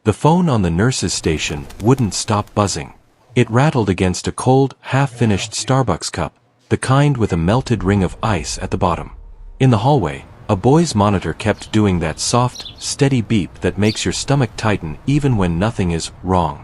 The phone on the nurse's station wouldn't stop buzzing. It rattled against a cold, half-finished Starbucks cup, the kind with a melted ring of ice at the bottom. In the hallway, a boy's monitor kept doing that soft, steady beep that makes your stomach tighten even when nothing is wrong.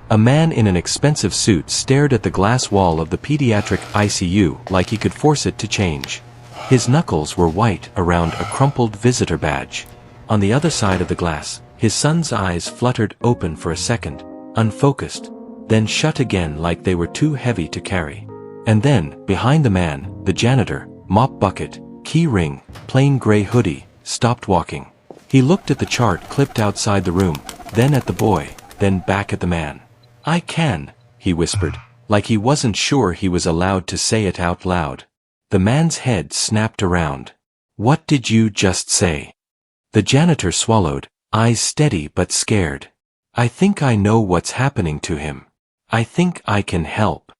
A man in an expensive suit stared at the glass wall of the pediatric ICU like he could force it to change. His knuckles were white around a crumpled visitor badge. On the other side of the glass, his son's eyes fluttered open for a second, unfocused, then shut again like they were too heavy to carry. And then, behind the man, the janitor, mop bucket, key ring, plain gray hoodie, stopped walking. He looked at the chart clipped outside the room, then at the boy, then back at the man. "I can," he whispered, like he wasn't sure he was allowed to say it out loud. The man's head snapped around. "What did you just say?" The janitor swallowed, eyes steady but scared. "I think I know what's happening to him. I think I can help."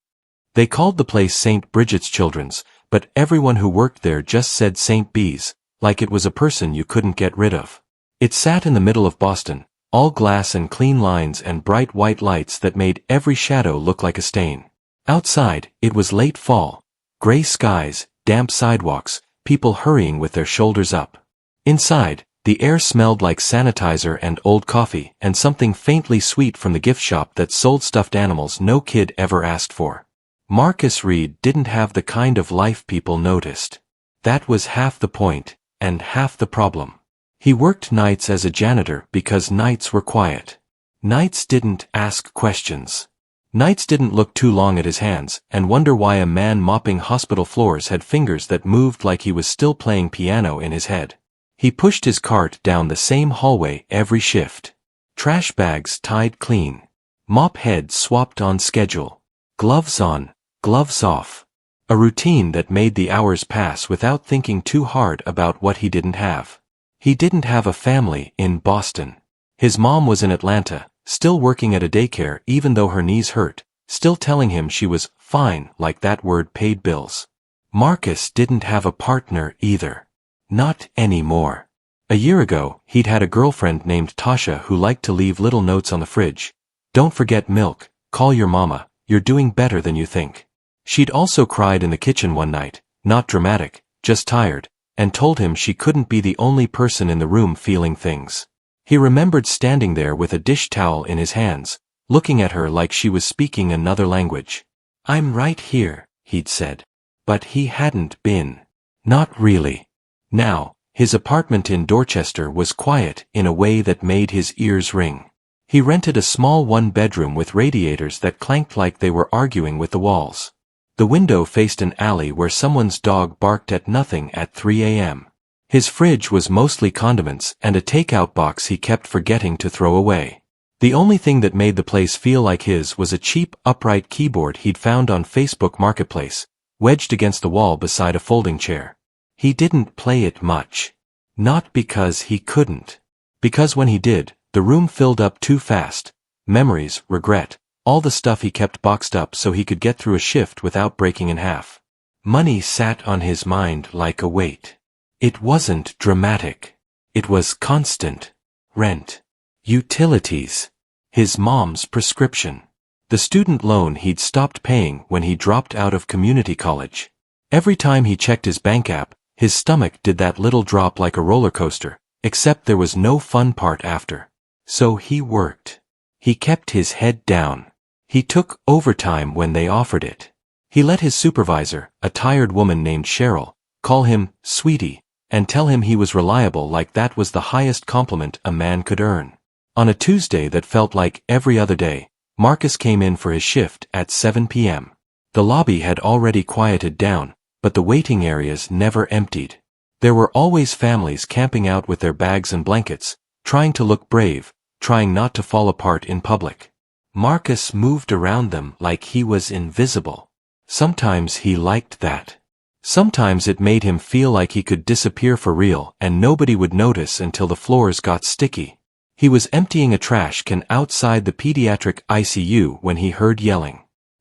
They called the place St. Bridget's Children's, but everyone who worked there just said St. B's, like it was a person you couldn't get rid of. It sat in the middle of Boston, all glass and clean lines and bright white lights that made every shadow look like a stain. Outside, it was late fall, gray skies, damp sidewalks, people hurrying with their shoulders up. Inside, the air smelled like sanitizer and old coffee and something faintly sweet from the gift shop that sold stuffed animals no kid ever asked for. Marcus Reed didn't have the kind of life people noticed. That was half the point, and half the problem. He worked nights as a janitor because nights were quiet. Nights didn't ask questions. Nights didn't look too long at his hands and wonder why a man mopping hospital floors had fingers that moved like he was still playing piano in his head. He pushed his cart down the same hallway every shift. Trash bags tied clean. Mop heads swapped on schedule. Gloves on, gloves off. A routine that made the hours pass without thinking too hard about what he didn't have. He didn't have a family in Boston. His mom was in Atlanta, still working at a daycare even though her knees hurt, still telling him she was fine like that word paid bills. Marcus didn't have a partner either. Not anymore. A year ago, he'd had a girlfriend named Tasha who liked to leave little notes on the fridge. "Don't forget milk, call your mama, you're doing better than you think." She'd also cried in the kitchen one night, not dramatic, just tired, and told him she couldn't be the only person in the room feeling things. He remembered standing there with a dish towel in his hands, looking at her like she was speaking another language. "I'm right here," he'd said. But he hadn't been. Not really. Now, his apartment in Dorchester was quiet in a way that made his ears ring. He rented a small one-bedroom with radiators that clanked like they were arguing with the walls. The window faced an alley where someone's dog barked at nothing at 3 a.m. His fridge was mostly condiments and a takeout box he kept forgetting to throw away. The only thing that made the place feel like his was a cheap, upright keyboard he'd found on Facebook Marketplace, wedged against the wall beside a folding chair. He didn't play it much. Not because he couldn't. Because when he did, the room filled up too fast. Memories, regret, all the stuff he kept boxed up so he could get through a shift without breaking in half. Money sat on his mind like a weight. It wasn't dramatic. It was constant. Rent. Utilities. His mom's prescription. The student loan he'd stopped paying when he dropped out of community college. Every time he checked his bank app, his stomach did that little drop like a roller coaster, except there was no fun part after. So he worked. He kept his head down. He took overtime when they offered it. He let his supervisor, a tired woman named Cheryl, call him sweetie, and tell him he was reliable like that was the highest compliment a man could earn. On a Tuesday that felt like every other day, Marcus came in for his shift at 7 p.m. The lobby had already quieted down, but the waiting areas never emptied. There were always families camping out with their bags and blankets, trying to look brave, trying not to fall apart in public. Marcus moved around them like he was invisible. Sometimes he liked that. Sometimes it made him feel like he could disappear for real and nobody would notice until the floors got sticky. He was emptying a trash can outside the pediatric ICU when he heard yelling.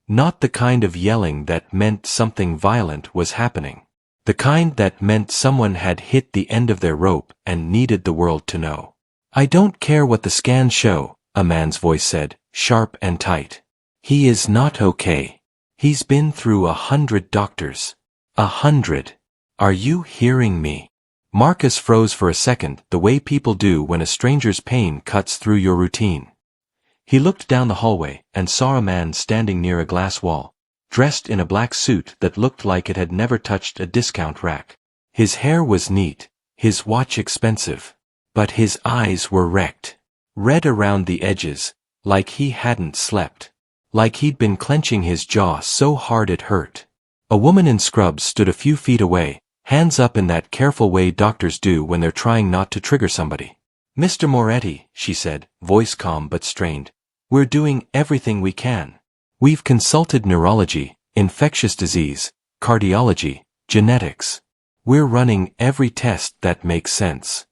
Not the kind of yelling that meant something violent was happening. The kind that meant someone had hit the end of their rope and needed the world to know. I don't care what the scans show, a man's voice said, sharp and tight. He is not okay. He's been through 100 doctors. 100. Are you hearing me? Marcus froze for a second, the way people do when a stranger's pain cuts through your routine. He looked down the hallway and saw a man standing near a glass wall, dressed in a black suit that looked like it had never touched a discount rack. His hair was neat, his watch expensive, but his eyes were wrecked. Red around the edges, like he hadn't slept. Like he'd been clenching his jaw so hard it hurt. A woman in scrubs stood a few feet away, hands up in that careful way doctors do when they're trying not to trigger somebody. Mr. Moretti, she said, voice calm but strained. We're doing everything we can. We've consulted neurology, infectious disease, cardiology, genetics. We're running every test that makes sense.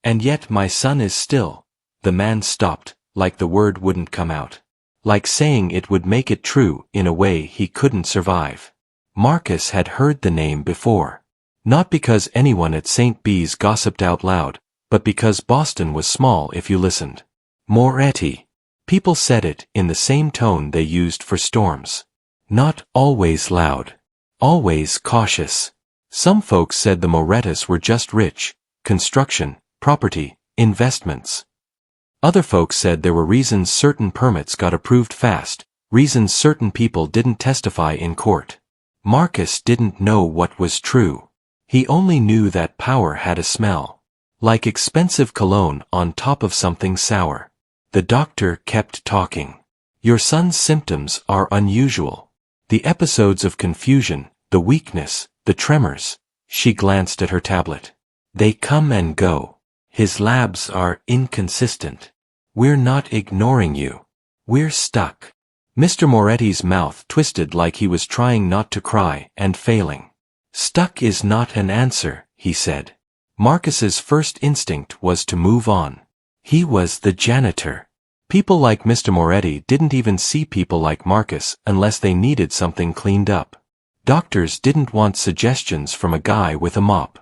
And yet my son is still. The man stopped, like the word wouldn't come out. Like saying it would make it true in a way he couldn't survive. Marcus had heard the name before. Not because anyone at St. B's gossiped out loud, but because Boston was small if you listened. Moretti. People said it in the same tone they used for storms. Not always loud. Always cautious. Some folks said the Morettis were just rich, construction, property, investments. Other folks said there were reasons certain permits got approved fast, reasons certain people didn't testify in court. Marcus didn't know what was true. He only knew that power had a smell. Like expensive cologne on top of something sour. The doctor kept talking. Your son's symptoms are unusual. The episodes of confusion, the weakness, the tremors. She glanced at her tablet. They come and go. His labs are inconsistent. We're not ignoring you. We're stuck. Mr. Moretti's mouth twisted like he was trying not to cry and failing. Stuck is not an answer, he said. Marcus's first instinct was to move on. He was the janitor. People like Mr. Moretti didn't even see people like Marcus unless they needed something cleaned up. Doctors didn't want suggestions from a guy with a mop.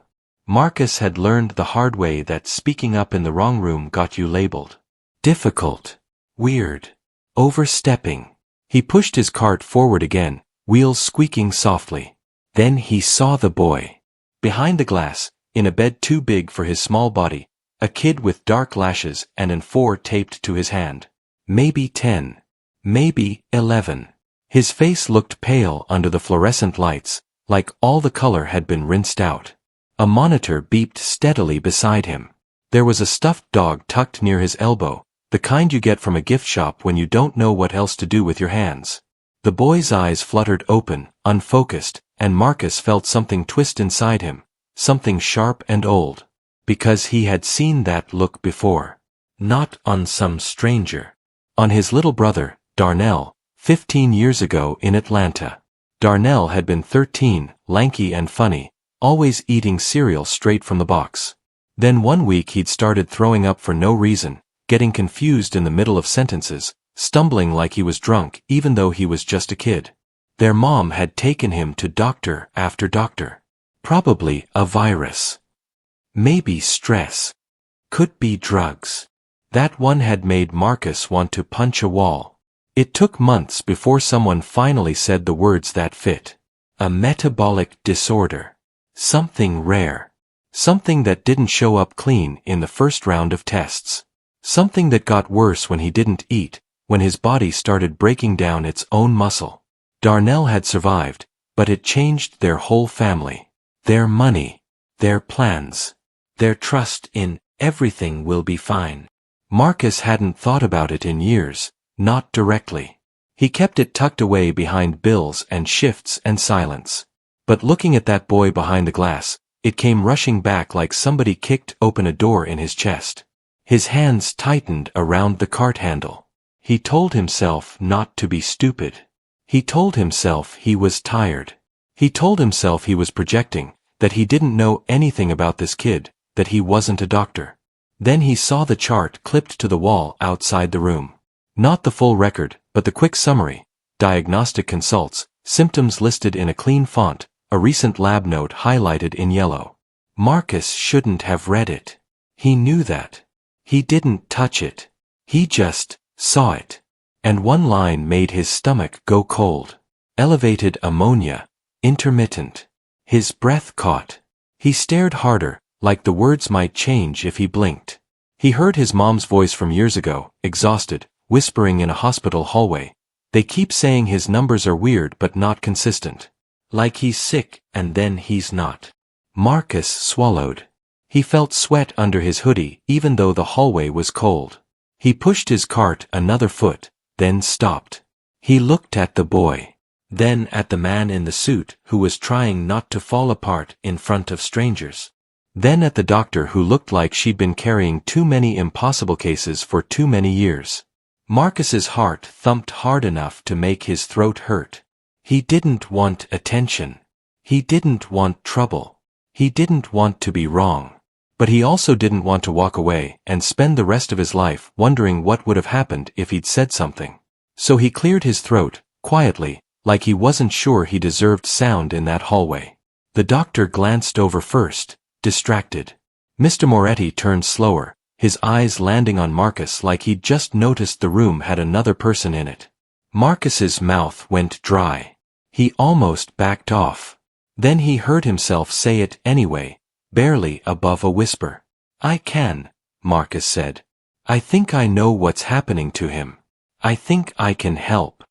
Marcus had learned the hard way that speaking up in the wrong room got you labeled. Difficult. Weird. Overstepping. He pushed his cart forward again, wheels squeaking softly. Then he saw the boy. Behind the glass, in a bed too big for his small body, a kid with dark lashes and an 4 taped to his hand. Maybe 10. Maybe 11. His face looked pale under the fluorescent lights, like all the color had been rinsed out. A monitor beeped steadily beside him. There was a stuffed dog tucked near his elbow, the kind you get from a gift shop when you don't know what else to do with your hands. The boy's eyes fluttered open, unfocused, and Marcus felt something twist inside him, something sharp and old. Because he had seen that look before. Not on some stranger. On his little brother, Darnell, 15 years ago in Atlanta. Darnell had been 13, lanky and funny, always eating cereal straight from the box. Then one week he'd started throwing up for no reason, getting confused in the middle of sentences, stumbling like he was drunk even though he was just a kid. Their mom had taken him to doctor after doctor. Probably a virus. Maybe stress. Could be drugs. That one had made Marcus want to punch a wall. It took months before someone finally said the words that fit. A metabolic disorder. Something rare. Something that didn't show up clean in the first round of tests. Something that got worse when he didn't eat, when his body started breaking down its own muscle. Darnell had survived, but it changed their whole family. Their money. Their plans. Their trust in everything will be fine. Marcus hadn't thought about it in years, not directly. He kept it tucked away behind bills and shifts and silence. But looking at that boy behind the glass, it came rushing back like somebody kicked open a door in his chest. His hands tightened around the cart handle. He told himself not to be stupid. He told himself he was tired. He told himself he was projecting, that he didn't know anything about this kid, that he wasn't a doctor. Then he saw the chart clipped to the wall outside the room. Not the full record, but the quick summary. Diagnostic consults, symptoms listed in a clean font, a recent lab note highlighted in yellow. Marcus shouldn't have read it. He knew that. He didn't touch it. He just saw it. And one line made his stomach go cold. Elevated ammonia. Intermittent. His breath caught. He stared harder, like the words might change if he blinked. He heard his mom's voice from years ago, exhausted, whispering in a hospital hallway. They keep saying his numbers are weird but not consistent. Like he's sick, and then he's not. Marcus swallowed. He felt sweat under his hoodie even though the hallway was cold. He pushed his cart another foot, then stopped. He looked at the boy. Then at the man in the suit who was trying not to fall apart in front of strangers. Then at the doctor who looked like she'd been carrying too many impossible cases for too many years. Marcus's heart thumped hard enough to make his throat hurt. He didn't want attention. He didn't want trouble. He didn't want to be wrong. But he also didn't want to walk away and spend the rest of his life wondering what would have happened if he'd said something. So he cleared his throat, quietly, like he wasn't sure he deserved sound in that hallway. The doctor glanced over first, distracted. Mr. Moretti turned slower, his eyes landing on Marcus like he'd just noticed the room had another person in it. Marcus's mouth went dry. He almost backed off. Then he heard himself say it anyway, barely above a whisper. "I can," Marcus said. "I think I know what's happening to him. I think I can help."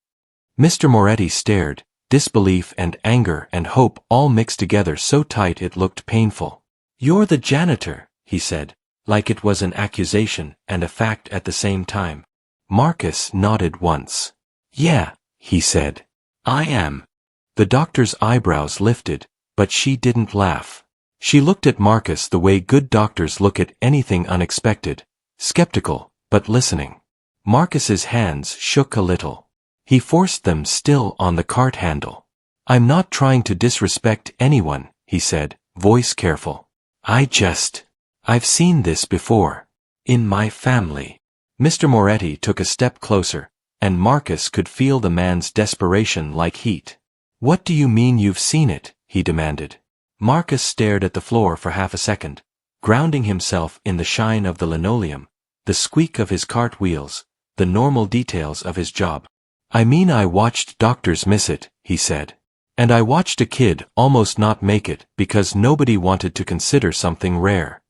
Mr. Moretti stared, disbelief and anger and hope all mixed together so tight it looked painful. "You're the janitor," he said, like it was an accusation and a fact at the same time. Marcus nodded once. "Yeah," he said. "I am." The doctor's eyebrows lifted, but she didn't laugh. She looked at Marcus the way good doctors look at anything unexpected, skeptical, but listening. Marcus's hands shook a little. He forced them still on the cart handle. "I'm not trying to disrespect anyone," he said, voice careful. I've seen this before. In my family." Mr. Moretti took a step closer, and Marcus could feel the man's desperation like heat. "What do you mean you've seen it?" he demanded. Marcus stared at the floor for half a second, grounding himself in the shine of the linoleum, the squeak of his cart wheels, the normal details of his job. "I mean I watched doctors miss it," he said. "And I watched a kid almost not make it because nobody wanted to consider something rare."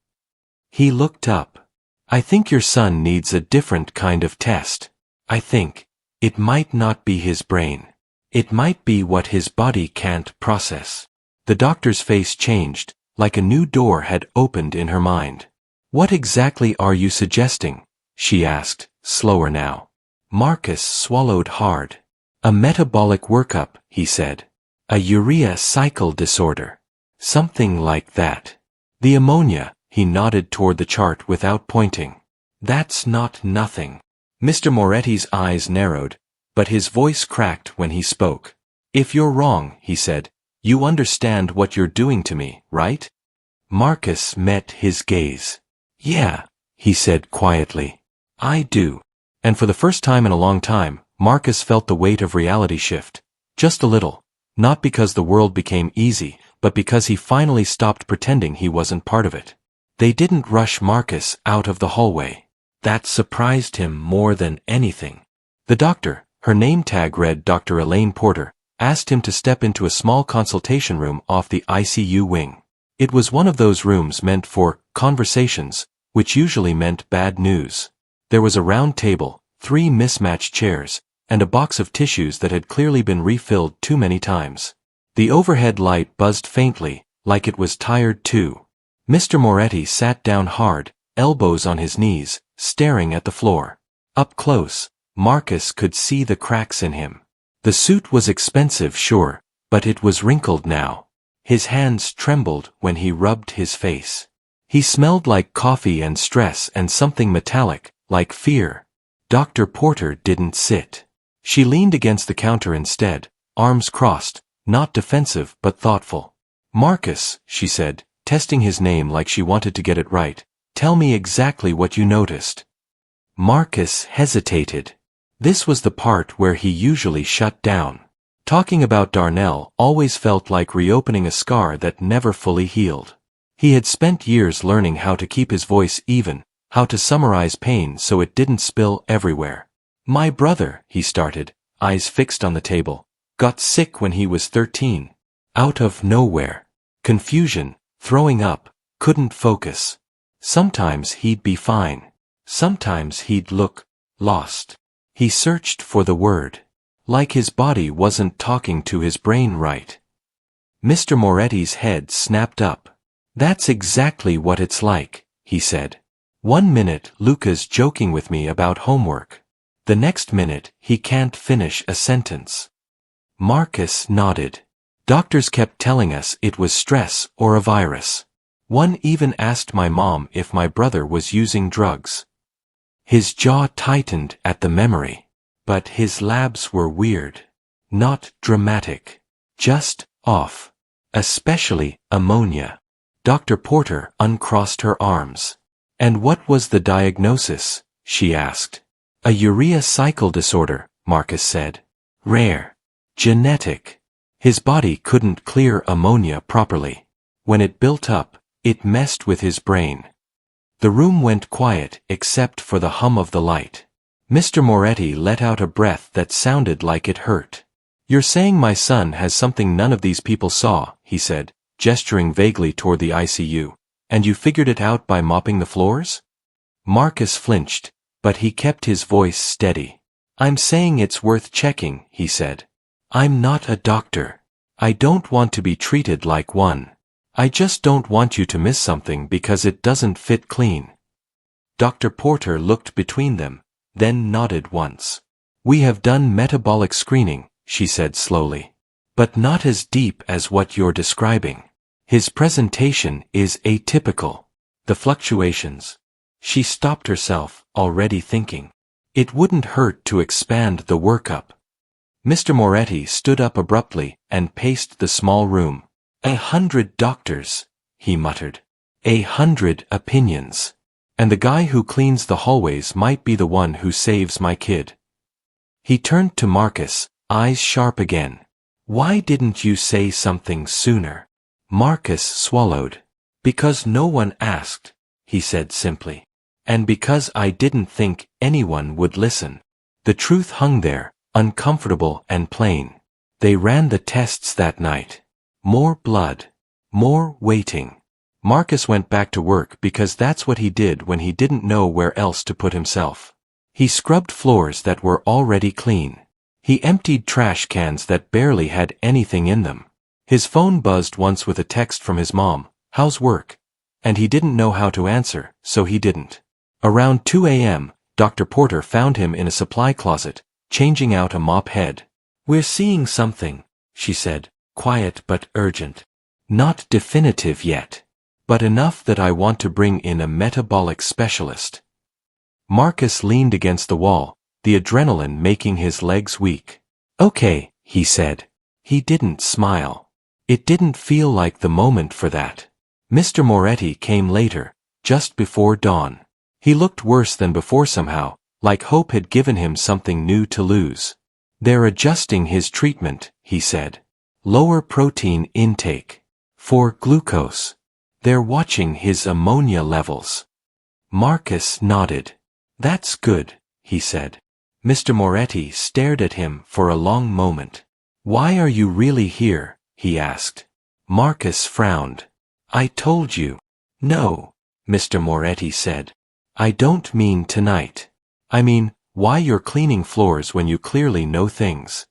He looked up. "I think your son needs a different kind of test. I think it might not be his brain. It might be what his body can't process." The doctor's face changed, like a new door had opened in her mind. "What exactly are you suggesting?" she asked, slower now. Marcus swallowed hard. "A metabolic workup," he said. "A urea cycle disorder. Something like that." "The ammonia," he nodded toward the chart without pointing. "That's not nothing." Mr. Moretti's eyes narrowed, but his voice cracked when he spoke. "If you're wrong," he said, "you understand what you're doing to me, right?" Marcus met his gaze. "Yeah," he said quietly. "I do." And for the first time in a long time, Marcus felt the weight of reality shift. Just a little. Not because the world became easy, but because he finally stopped pretending he wasn't part of it. They didn't rush Marcus out of the hallway. That surprised him more than anything. The doctor, her name tag read Dr. Elaine Porter, asked him to step into a small consultation room off the ICU wing. It was one of those rooms meant for conversations, which usually meant bad news. There was a round table, 3 mismatched chairs, and a box of tissues that had clearly been refilled too many times. The overhead light buzzed faintly, like it was tired too. Mr. Moretti sat down hard, elbows on his knees, staring at the floor. Up close, Marcus could see the cracks in him. The suit was expensive, sure, but it was wrinkled now. His hands trembled when he rubbed his face. He smelled like coffee and stress and something metallic, like fear. Dr. Porter didn't sit. She leaned against the counter instead, arms crossed, not defensive but thoughtful. "Marcus," she said, testing his name like she wanted to get it right, "tell me exactly what you noticed." Marcus hesitated. This was the part where he usually shut down. Talking about Darnell always felt like reopening a scar that never fully healed. He had spent years learning how to keep his voice even, how to summarize pain so it didn't spill everywhere. My brother, he started, eyes fixed on the table, got sick when he was 13. Out of nowhere. Confusion, throwing up, couldn't focus. Sometimes he'd be fine. Sometimes he'd look lost. He searched for the word. Like his body wasn't talking to his brain right. Mr. Moretti's head snapped up. That's exactly what it's like, he said. 1 minute Luca's joking with me about homework. The next minute he can't finish a sentence. Marcus nodded. Doctors kept telling us it was stress or a virus. One even asked my mom if my brother was using drugs. His jaw tightened at the memory. But his labs were weird. Not dramatic. Just off. Especially ammonia. Dr. Porter uncrossed her arms. And what was the diagnosis? She asked. A urea cycle disorder, Marcus said. Rare. Genetic. His body couldn't clear ammonia properly. When it built up, it messed with his brain. The room went quiet except for the hum of the light. Mr. Moretti let out a breath that sounded like it hurt. You're saying my son has something none of these people saw, he said, gesturing vaguely toward the ICU. And you figured it out by mopping the floors? Marcus flinched, but he kept his voice steady. I'm saying it's worth checking, he said. I'm not a doctor. I don't want to be treated like one. I just don't want you to miss something because it doesn't fit clean. Dr. Porter looked between them, then nodded once. We have done metabolic screening, she said slowly. But not as deep as what you're describing. His presentation is atypical. The fluctuations. She stopped herself, already thinking. It wouldn't hurt to expand the workup. Mr. Moretti stood up abruptly and paced the small room. 100 doctors, he muttered. 100 opinions. And the guy who cleans the hallways might be the one who saves my kid. He turned to Marcus, eyes sharp again. Why didn't you say something sooner? Marcus swallowed. Because no one asked, he said simply. And because I didn't think anyone would listen. The truth hung there, uncomfortable and plain. They ran the tests that night. More blood. More waiting. Marcus went back to work because that's what he did when he didn't know where else to put himself. He scrubbed floors that were already clean. He emptied trash cans that barely had anything in them. His phone buzzed once with a text from his mom, "How's work?" And he didn't know how to answer, so he didn't. Around 2 a.m., Dr. Porter found him in a supply closet, changing out a mop head. We're seeing something, she said, quiet but urgent. Not definitive yet. But enough that I want to bring in a metabolic specialist. Marcus leaned against the wall, the adrenaline making his legs weak. Okay, he said. He didn't smile. It didn't feel like the moment for that. Mr. Moretti came later, just before dawn. He looked worse than before somehow, like hope had given him something new to lose. They're adjusting his treatment, he said. Lower protein intake. For glucose. They're watching his ammonia levels. Marcus nodded. That's good, he said. Mr. Moretti stared at him for a long moment. Why are you really here? He asked. Marcus frowned. I told you. No, Mr. Moretti said. I don't mean tonight. I mean, why you're cleaning floors when you clearly know things.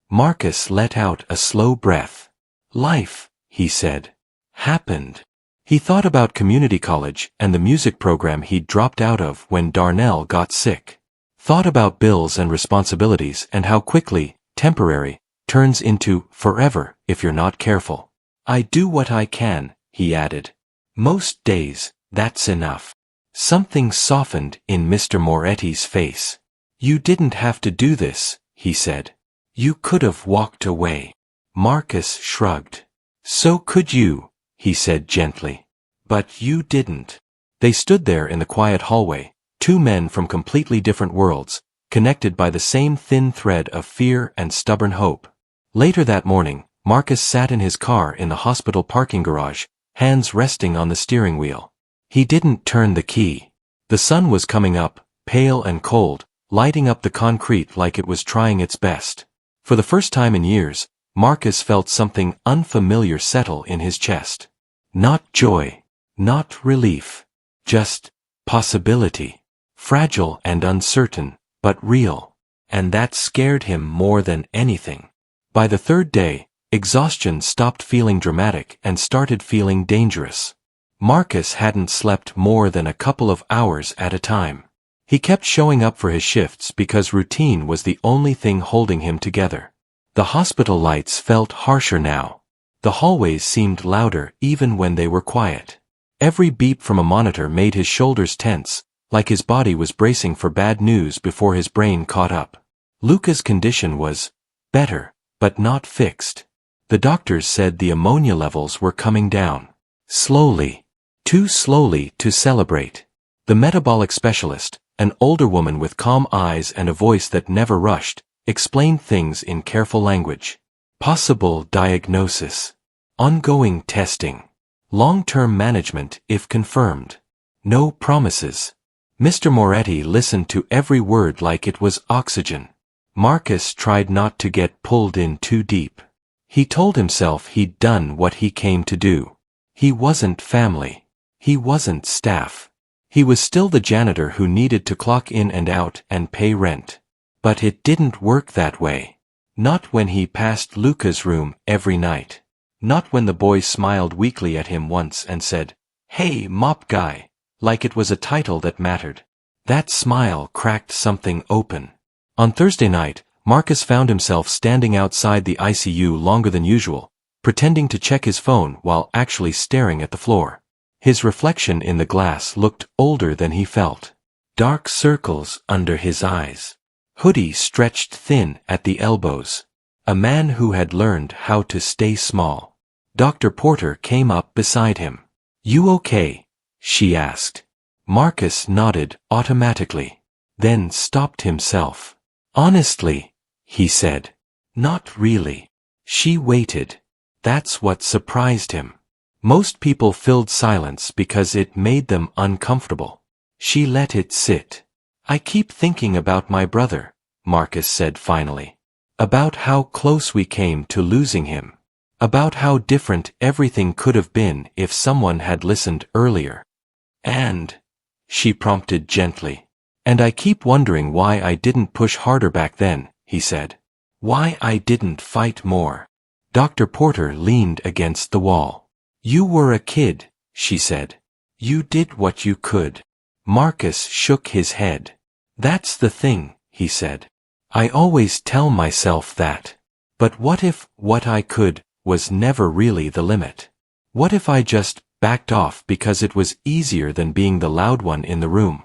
Marcus let out a slow breath. Life, he said. Happened. He thought about community college and the music program he'd dropped out of when Darnell got sick. Thought about bills and responsibilities and how quickly, temporary, turns into forever if you're not careful. I do what I can, he added. Most days, that's enough. Something softened in Mr. Moretti's face. You didn't have to do this, he said. You could have walked away. Marcus shrugged. So could you, he said gently. But you didn't. They stood there in the quiet hallway, two men from completely different worlds, connected by the same thin thread of fear and stubborn hope. Later that morning, Marcus sat in his car in the hospital parking garage, hands resting on the steering wheel. He didn't turn the key. The sun was coming up, pale and cold, lighting up the concrete like it was trying its best. For the first time in years, Marcus felt something unfamiliar settle in his chest. Not joy, not relief, just possibility. Fragile and uncertain, but real. And that scared him more than anything. By the third day, exhaustion stopped feeling dramatic and started feeling dangerous. Marcus hadn't slept more than a couple of hours at a time. He kept showing up for his shifts because routine was the only thing holding him together. The hospital lights felt harsher now. The hallways seemed louder even when they were quiet. Every beep from a monitor made his shoulders tense, like his body was bracing for bad news before his brain caught up. Luca's condition was better, but not fixed. The doctors said the ammonia levels were coming down. Slowly. Too slowly to celebrate. The metabolic specialist, an older woman with calm eyes and a voice that never rushed, explained things in careful language. Possible diagnosis. Ongoing testing. Long-term management if confirmed. No promises. Mr. Moretti listened to every word like it was oxygen. Marcus tried not to get pulled in too deep. He told himself he'd done what he came to do. He wasn't family. He wasn't staff. He was still the janitor who needed to clock in and out and pay rent. But it didn't work that way. Not when he passed Luca's room every night. Not when the boy smiled weakly at him once and said, "Hey, mop guy," like it was a title that mattered. That smile cracked something open. On Thursday night, Marcus found himself standing outside the ICU longer than usual, pretending to check his phone while actually staring at the floor. His reflection in the glass looked older than he felt. Dark circles under his eyes. Hoodie stretched thin at the elbows. A man who had learned how to stay small. Dr. Porter came up beside him. "You okay?" she asked. Marcus nodded automatically, then stopped himself. "Honestly," he said. "Not really." She waited. That's what surprised him. Most people filled silence because it made them uncomfortable. She let it sit. "I keep thinking about my brother," Marcus said finally. "About how close we came to losing him. About how different everything could have been if someone had listened earlier." "And," she prompted gently. "And I keep wondering why I didn't push harder back then," he said. "Why I didn't fight more." Dr. Porter leaned against the wall. "You were a kid," she said. "You did what you could." Marcus shook his head. "That's the thing," he said. "I always tell myself that. But what if what I could was never really the limit? What if I just backed off because it was easier than being the loud one in the room?"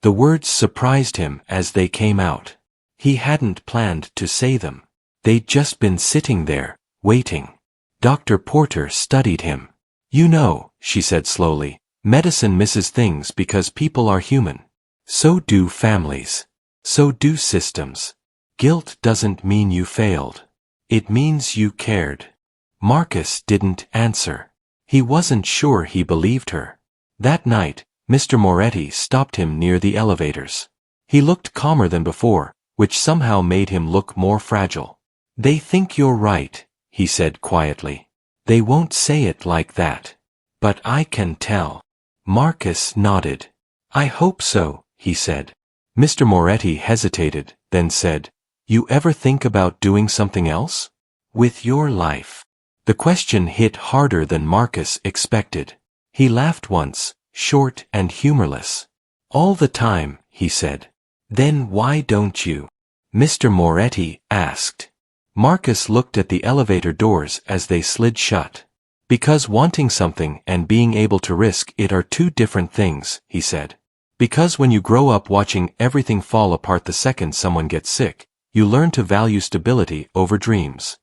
The words surprised him as they came out. He hadn't planned to say them. They'd just been sitting there, waiting. Dr. Porter studied him. "You know," she said slowly, "medicine misses things because people are human. So do families. So do systems. Guilt doesn't mean you failed. It means you cared." Marcus didn't answer. He wasn't sure he believed her. That night, Mr. Moretti stopped him near the elevators. He looked calmer than before, which somehow made him look more fragile. "They think you're right," he said quietly. "They won't say it like that. But I can tell." Marcus nodded. "I hope so," he said. Mr. Moretti hesitated, then said, "You ever think about doing something else? With your life?" The question hit harder than Marcus expected. He laughed once, short and humorless. "All the time," he said. "Then why don't you?" Mr. Moretti asked. Marcus looked at the elevator doors as they slid shut. "Because wanting something and being able to risk it are two different things," he said. "Because when you grow up watching everything fall apart the second someone gets sick, you learn to value stability over dreams."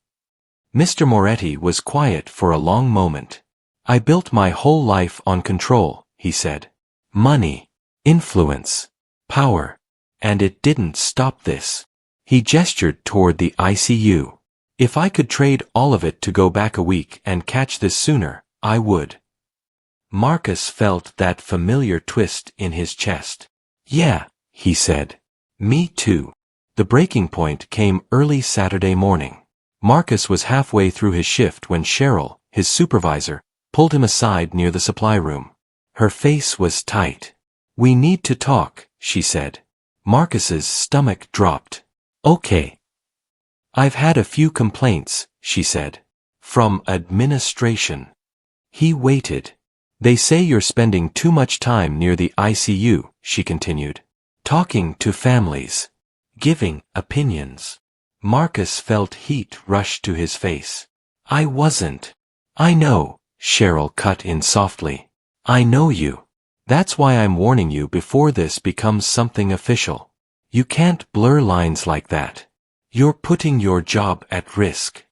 Mr. Moretti was quiet for a long moment. "I built my whole life on control," he said. "Money, influence, power. And it didn't stop this." He gestured toward the ICU. "If I could trade all of it to go back a week and catch this sooner, I would." Marcus felt that familiar twist in his chest. Yeah, he said. Me too. The breaking point came early Saturday morning. Marcus was halfway through his shift when Cheryl, his supervisor, pulled him aside near the supply room. Her face was tight. We need to talk, she said. Marcus's stomach dropped. Okay. I've had a few complaints, she said. From administration. He waited. They say you're spending too much time near the ICU, she continued. Talking to families. Giving opinions. Marcus felt heat rush to his face. I wasn't. I know, Cheryl cut in softly. I know you. That's why I'm warning you before this becomes something official. You can't blur lines like that. You're putting your job at risk.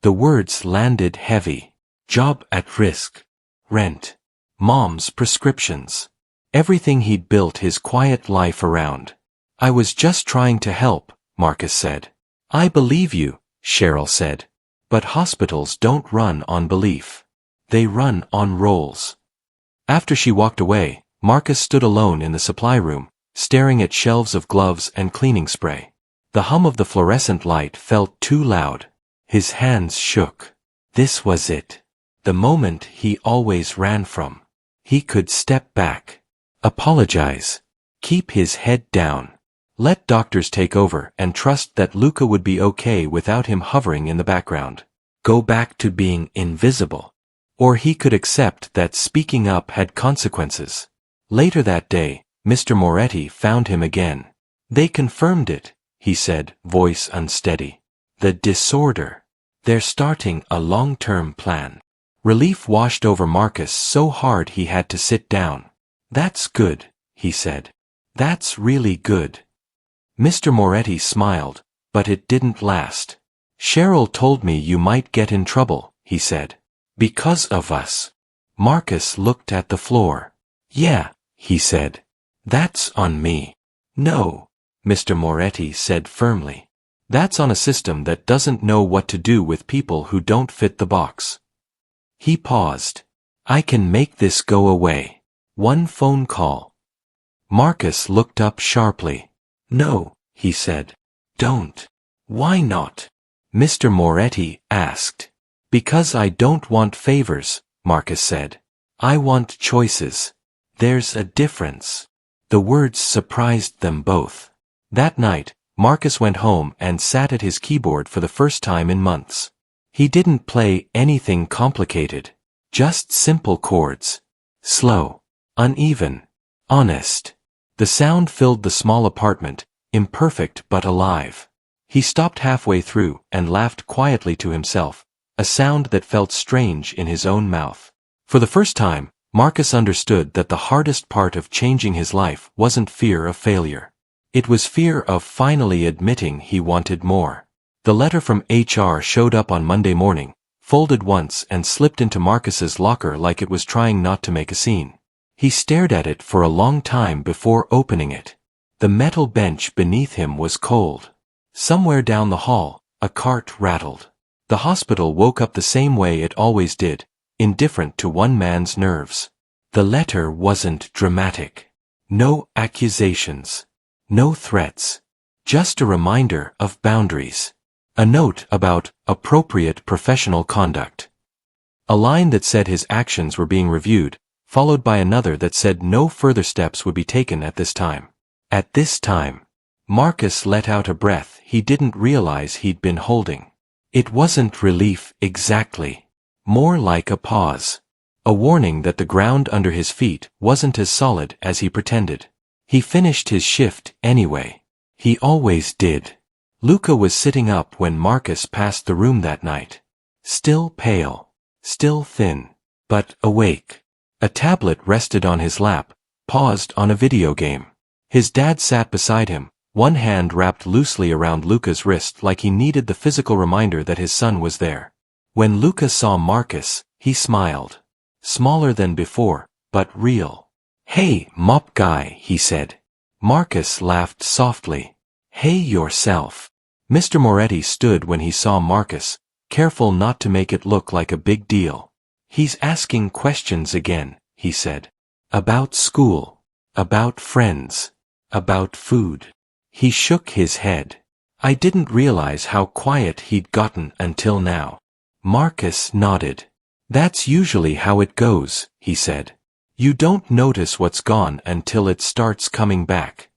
The words landed heavy. Job at risk. Rent. Mom's prescriptions. Everything he'd built his quiet life around. I was just trying to help, Marcus said. I believe you, Cheryl said. But hospitals don't run on belief. They run on roles. After she walked away, Marcus stood alone in the supply room, staring at shelves of gloves and cleaning spray. The hum of the fluorescent light felt too loud. His hands shook. This was it. The moment he always ran from. He could step back. Apologize. Keep his head down. Let doctors take over and trust that Luca would be okay without him hovering in the background. Go back to being invisible. Or he could accept that speaking up had consequences. Later that day, Mr. Moretti found him again. They confirmed it, he said, voice unsteady. The disorder. They're starting a long-term plan. Relief washed over Marcus so hard he had to sit down. That's good, he said. That's really good. Mr. Moretti smiled, but it didn't last. Cheryl told me you might get in trouble, he said. Because of us. Marcus looked at the floor. Yeah, he said. That's on me. No, Mr. Moretti said firmly. That's on a system that doesn't know what to do with people who don't fit the box. He paused. I can make this go away. One phone call. Marcus looked up sharply. No, he said. Don't. Why not? Mr. Moretti asked. Because I don't want favors, Marcus said. I want choices. There's a difference. The words surprised them both. That night, Marcus went home and sat at his keyboard for the first time in months. He didn't play anything complicated. Just simple chords. Slow. Uneven. Honest. The sound filled the small apartment, imperfect but alive. He stopped halfway through and laughed quietly to himself, a sound that felt strange in his own mouth. For the first time, Marcus understood that the hardest part of changing his life wasn't fear of failure. It was fear of finally admitting he wanted more. The letter from HR showed up on Monday morning, folded once and slipped into Marcus's locker like it was trying not to make a scene. He stared at it for a long time before opening it. The metal bench beneath him was cold. Somewhere down the hall, a cart rattled. The hospital woke up the same way it always did, indifferent to one man's nerves. The letter wasn't dramatic. No accusations. No threats. Just a reminder of boundaries. A note about appropriate professional conduct. A line that said his actions were being reviewed, followed by another that said no further steps would be taken at this time. At this time. Marcus let out a breath he didn't realize he'd been holding. It wasn't relief exactly. More like a pause. A warning that the ground under his feet wasn't as solid as he pretended. He finished his shift anyway. He always did. Luca was sitting up when Marcus passed the room that night. Still pale. Still thin. But awake. A tablet rested on his lap, paused on a video game. His dad sat beside him, one hand wrapped loosely around Luca's wrist like he needed the physical reminder that his son was there. When Luca saw Marcus, he smiled. Smaller than before, but real. Hey, mop guy, he said. Marcus laughed softly. Hey yourself. Mr. Moretti stood when he saw Marcus, careful not to make it look like a big deal. He's asking questions again, he said. About school. About friends. About food. He shook his head. I didn't realize how quiet he'd gotten until now. Marcus nodded. That's usually how it goes, he said. You don't notice what's gone until it starts coming back.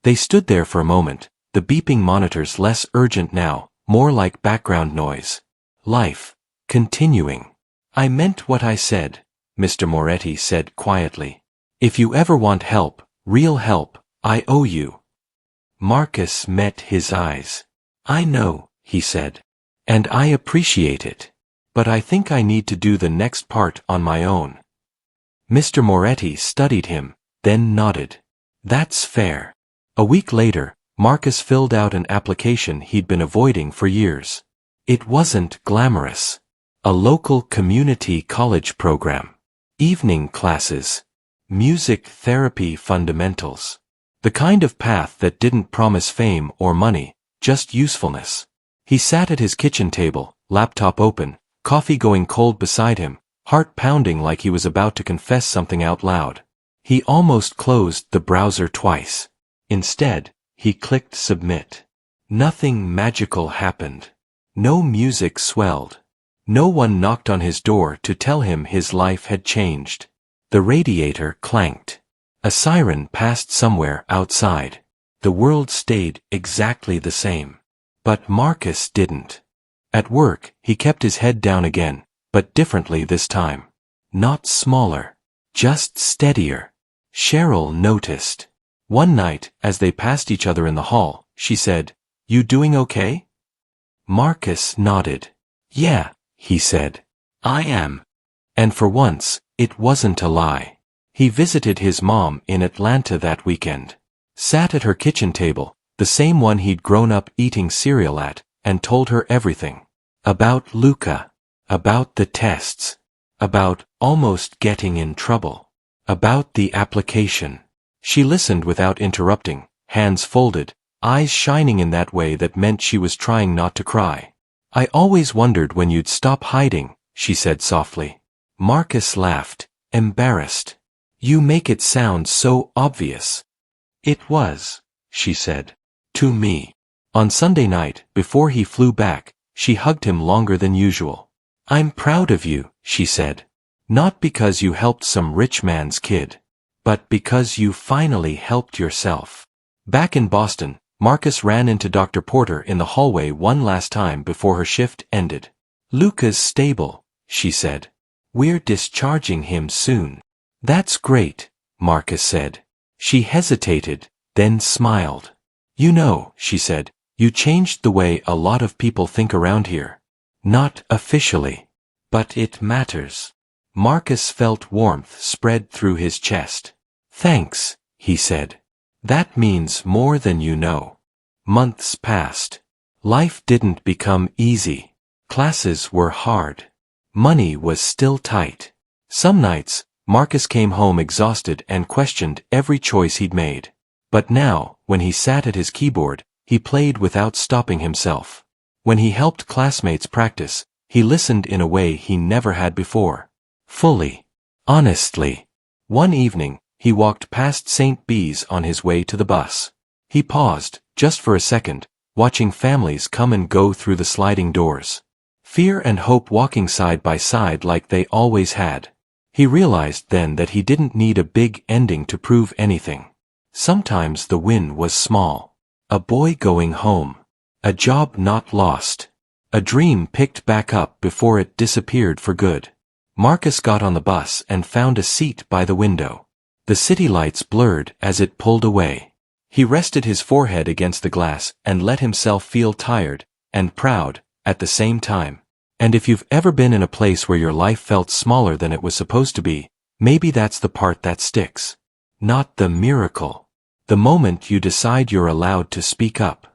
They stood there for a moment, the beeping monitors less urgent now, more like background noise. Life. Continuing. I meant what I said, Mr. Moretti said quietly. If you ever want help, real help, I owe you. Marcus met his eyes. I know, he said. And I appreciate it. But I think I need to do the next part on my own. Mr. Moretti studied him, then nodded. That's fair. A week later, Marcus filled out an application he'd been avoiding for years. It wasn't glamorous. A local community college program. Evening classes. Music therapy fundamentals. The kind of path that didn't promise fame or money, just usefulness. He sat at his kitchen table, laptop open, coffee going cold beside him, heart pounding like he was about to confess something out loud. He almost closed the browser twice. Instead, he clicked submit. Nothing magical happened. No music swelled. No one knocked on his door to tell him his life had changed. The radiator clanked. A siren passed somewhere outside. The world stayed exactly the same. But Marcus didn't. At work, he kept his head down again, but differently this time. Not smaller. Just steadier. Cheryl noticed. One night, as they passed each other in the hall, she said, "You doing okay?" Marcus nodded. "Yeah," he said. "I am." And for once, it wasn't a lie. He visited his mom in Atlanta that weekend. Sat at her kitchen table, the same one he'd grown up eating cereal at, and told her everything. About Luca. About the tests. About almost getting in trouble. About the application. She listened without interrupting, hands folded, eyes shining in that way that meant she was trying not to cry. "I always wondered when you'd stop hiding," she said softly. Marcus laughed, embarrassed. "You make it sound so obvious." "It was," she said. "To me." On Sunday night, before he flew back, she hugged him longer than usual. "I'm proud of you," she said. "Not because you helped some rich man's kid. But because you finally helped yourself." Back in Boston, Marcus ran into Dr. Porter in the hallway one last time before her shift ended. "Luca's stable," she said. "We're discharging him soon." "That's great," Marcus said. She hesitated, then smiled. "You know," she said, "you changed the way a lot of people think around here. Not officially. But it matters." Marcus felt warmth spread through his chest. "Thanks," he said. "That means more than you know." Months passed. Life didn't become easy. Classes were hard. Money was still tight. Some nights, Marcus came home exhausted and questioned every choice he'd made. But now, when he sat at his keyboard, he played without stopping himself. When he helped classmates practice, he listened in a way he never had before. Fully. Honestly. One evening, he walked past St. B's on his way to the bus. He paused, just for a second, watching families come and go through the sliding doors. Fear and hope walking side by side like they always had. He realized then that he didn't need a big ending to prove anything. Sometimes the win was small. A boy going home. A job not lost. A dream picked back up before it disappeared for good. Marcus got on the bus and found a seat by the window. The city lights blurred as it pulled away. He rested his forehead against the glass and let himself feel tired and proud at the same time. And if you've ever been in a place where your life felt smaller than it was supposed to be, maybe that's the part that sticks. Not the miracle. The moment you decide you're allowed to speak up.